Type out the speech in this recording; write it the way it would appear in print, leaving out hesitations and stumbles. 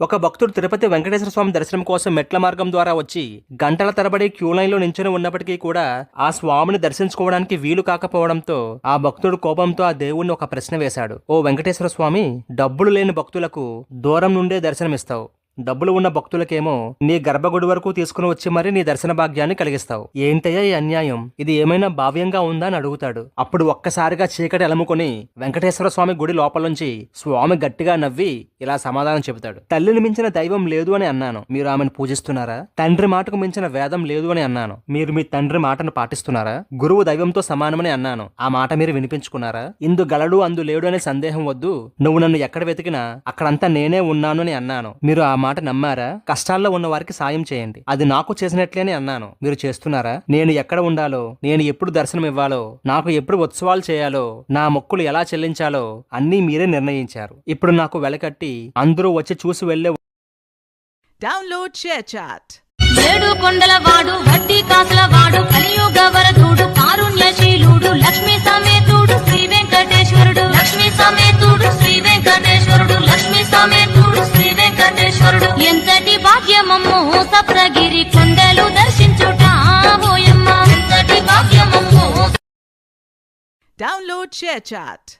ఒక భక్తుడు తిరుపతి వెంకటేశ్వర స్వామి దర్శనం కోసం మెట్ల మార్గం ద్వారా వచ్చి గంటల తరబడి క్యూ లైన్ లో నించుని ఉన్నప్పటికీ కూడా ఆ స్వామిని దర్శించుకోవడానికి వీలు కాకపోవడంతో ఆ భక్తుడు కోపంతో ఆ దేవుణ్ణి ఒక ప్రశ్న వేశాడు. ఓ వెంకటేశ్వర స్వామి, డబ్బులు లేని భక్తులకు దూరం నుండే దర్శనమిస్తావు, డబ్బులు ఉన్న భక్తులకేమో నీ గర్భగుడి వరకు తీసుకుని వచ్చి మరి నీ దర్శన భాగ్యాన్ని కలిగిస్తావు. ఏంటయ్యా ఈ అన్యాయం? ఇది ఏమైనా భావ్యంగా ఉందా అని అడుగుతాడు. అప్పుడు ఒక్కసారిగా చీకటి అలముకొని వెంకటేశ్వర స్వామి గుడి లోపల నుంచి స్వామి గట్టిగా నవ్వి ఇలా సమాధానం చెబుతాడు. తల్లిని మించిన దైవం లేదు అని అన్నాను, మీరు ఆమెను పూజిస్తున్నారా? తండ్రి మాటకు మించిన వేదం లేదు అని అన్నాను, మీరు మీ తండ్రి మాటను పాటిస్తున్నారా? గురువు దైవంతో సమానమని అన్నాను, ఆ మాట మీరు వినిపించుకున్నారా? ఇందు గలడు అందు లేడు అనే సందేహం వద్దు, నువ్వు నన్ను ఎక్కడ వెతికినా అక్కడంతా నేనే ఉన్నాను అని అన్నాను, మీరు ఆ మాట నమ్మారా? కష్టాల్లో ఉన్న వారికి సాయం చేయండి, అది నాకు చేసినట్లే అని అన్నాను, మీరు చేస్తున్నారా? నేను ఎక్కడ ఉండాలో, నేను ఎప్పుడు దర్శనం ఇవ్వాలో, నాకు ఎప్పుడు ఉత్సవాలు చేయాలో, నా మొక్కులు ఎలా చెల్లించాలో అన్నీ మీరే నిర్ణయించారు. ఇప్పుడు నాకు వెలకట్టి అందరూ వచ్చి చూసి వెళ్లే. Download share chat. ఏడు కొండల వాడు, వడ్డీ కాసుల వాడు, కలియుగ వరదుడు, కారుణ్యశీలుడు, లక్ష్మీ సమేతుడు శ్రీ వెంకటేశ్వరుడు, లక్ష్మీ సమేతుడు శ్రీ వెంకటేశ్వరుడు, లక్ష్మీ సమేతుడు శ్రీ వెంకటేశ్వరుడు. ఎంతటి భాగ్యమమ్మో సప్తగిరి కొండలు దర్శించుట ఓయమ్మ, ఎంతటి భాగ్యమమ్మో. Download share chat.